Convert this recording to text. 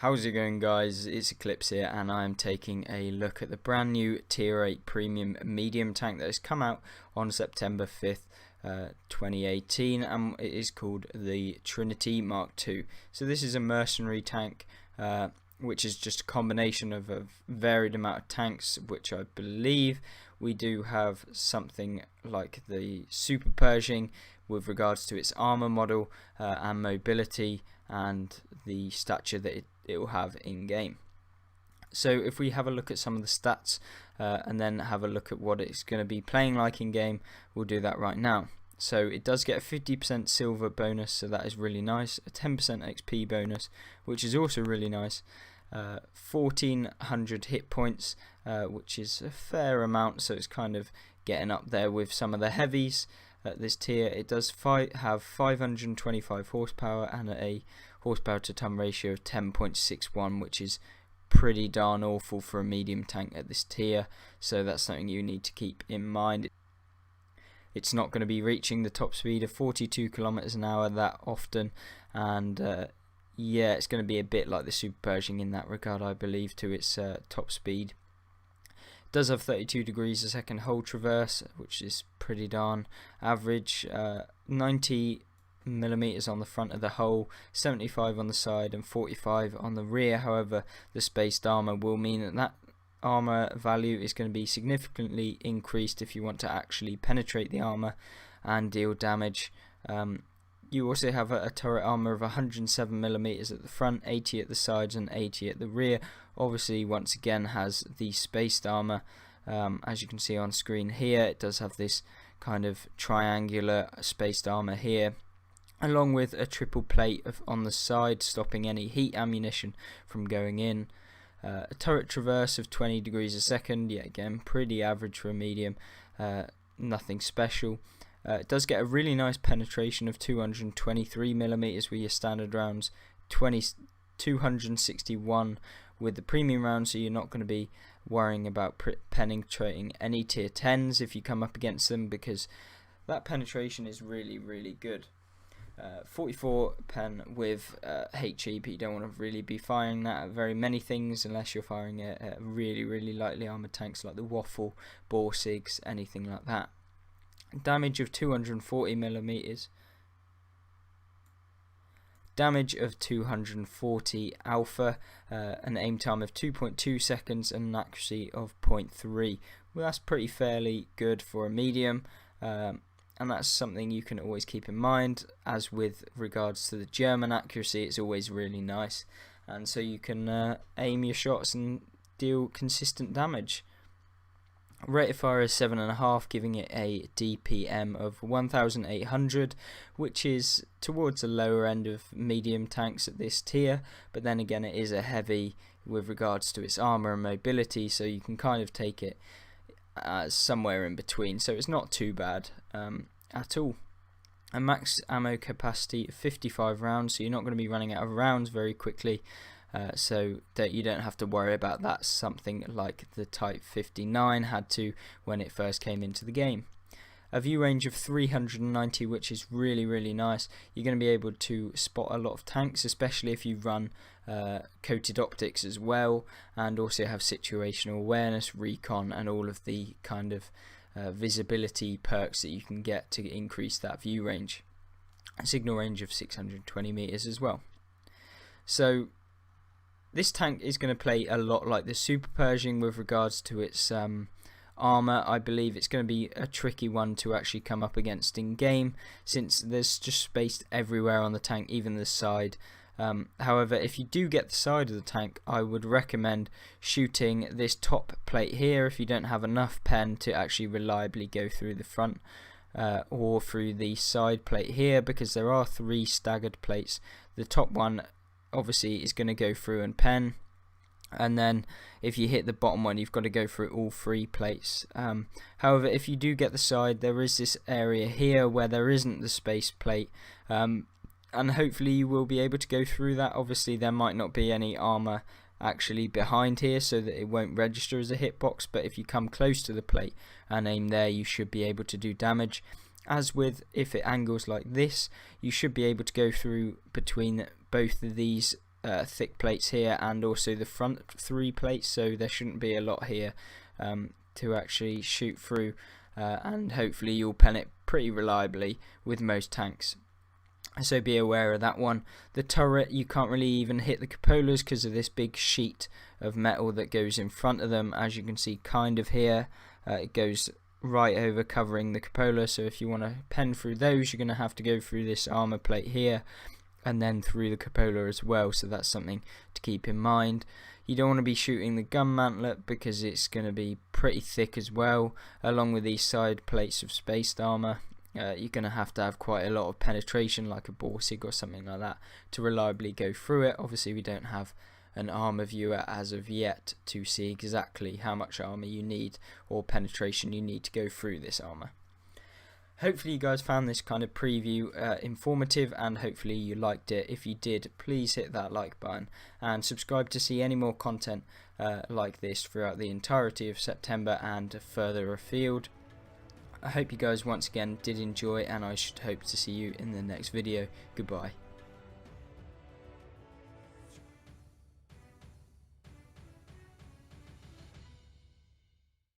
How's it going, guys? It's Eclipse here, and I'm taking a look at the brand new Tier 8 Premium Medium tank that has come out on September 5th, 2018, and it is called the Trinity Mark II. So this is a mercenary tank, which is just a combination of a varied amount of tanks, which I believe we do have something like the Super Pershing with regards to its armor model and mobility and the stature that it will have in game. So if we have a look at some of the stats and then have a look at what it's going to be playing like in game, we'll do that right now. So it does get a 50% silver bonus, so that is really nice, a 10% XP bonus, which is also really nice, 1400 hit points, which is a fair amount, so it's kind of getting up there with some of the heavies at this tier. It does have 525 horsepower and a horsepower to ton ratio of 10.61, which is pretty darn awful for a medium tank at this tier, so that's something you need to keep in mind. It's not going to be reaching the top speed of 42 kilometers an hour that often, and yeah, it's going to be a bit like the Super Pershing in that regard, I believe, to its top speed. It does have 32 degrees a second hull traverse, which is pretty darn average. 90 millimeters on the front of the hull, 75 on the side and 45 on the rear. However, the spaced armor will mean that armor value is going to be significantly increased if you want to actually penetrate the armor and deal damage. You also have a turret armor of 107 millimeters at the front, 80 at the sides and 80 at the rear. Obviously, once again, has the spaced armor. As you can see on screen here, it does have this kind of triangular spaced armor here, along with a triple plate on the side, stopping any heat ammunition from going in. A turret traverse of 20 degrees a second, yeah, again, pretty average for a medium, nothing special. It does get a really nice penetration of 223 millimeters with your standard rounds, 261 with the premium rounds, so you're not going to be worrying about penetrating any tier 10s if you come up against them, because that penetration is really good. 44 pen with HE, but you don't want to really be firing that at very many things unless you're firing at really lightly armoured tanks like the Waffle, Borsigs, anything like that. Damage of 240 millimeters. Damage of 240 alpha, an aim time of 2.2 seconds and an accuracy of 0.3. Well, that's pretty fairly good for a medium. And that's something you can always keep in mind. As with regards to the German accuracy, it's always really nice, and so you can aim your shots and deal consistent damage. Rate of fire is 7.5, giving it a DPM of 1800, which is towards the lower end of medium tanks at this tier, but then again it is a heavy with regards to its armor and mobility, so you can kind of take it somewhere in between, so it's not too bad at all. A max ammo capacity of 55 rounds, so you're not going to be running out of rounds very quickly, so that you don't have to worry about that, something like the Type 59 had to when it first came into the game. A view range of 390, which is really nice. You're going to be able to spot a lot of tanks, especially if you run coated optics as well, and also have situational awareness, recon, and all of the kind of visibility perks that you can get to increase that view range. A signal range of 620 meters as well. So this tank is going to play a lot like the Super Pershing with regards to its armor. I believe it's going to be a tricky one to actually come up against in game, since there's just space everywhere on the tank, even the side. However, if you do get the side of the tank, I would recommend shooting this top plate here if you don't have enough pen to actually reliably go through the front, or through the side plate here, because there are 3 staggered plates. The top one obviously is going to go through and pen, and then if you hit the bottom one, you've got to go through all 3 plates. However, if you do get the side, there is this area here where there isn't the space plate, and hopefully you will be able to go through that. Obviously there might not be any armor actually behind here, so that it won't register as a hitbox, but if you come close to the plate and aim there, you should be able to do damage. As with, if it angles like this, you should be able to go through between both of these thick plates here, and also the front 3 plates, so there shouldn't be a lot here to actually shoot through, and hopefully you'll pen it pretty reliably with most tanks. So be aware of that one. The turret, you can't really even hit the cupolas because of this big sheet of metal that goes in front of them, as you can see kind of here. It goes right over covering the cupola, so if you want to pen through those, you're going to have to go through this armor plate here and then through the cupola as well, so that's something to keep in mind. You don't want to be shooting the gun mantlet because it's going to be pretty thick as well, along with these side plates of spaced armor. You're going to have quite a lot of penetration, like a Borsig or something like that, to reliably go through it. Obviously we don't have an armor viewer as of yet to see exactly how much armor you need or penetration you need to go through this armor. Hopefully you guys found this kind of preview informative, and hopefully you liked it. If you did, please hit that like button and subscribe to see any more content like this throughout the entirety of September and further afield. I hope you guys once again did enjoy, and I should hope to see you in the next video. Goodbye.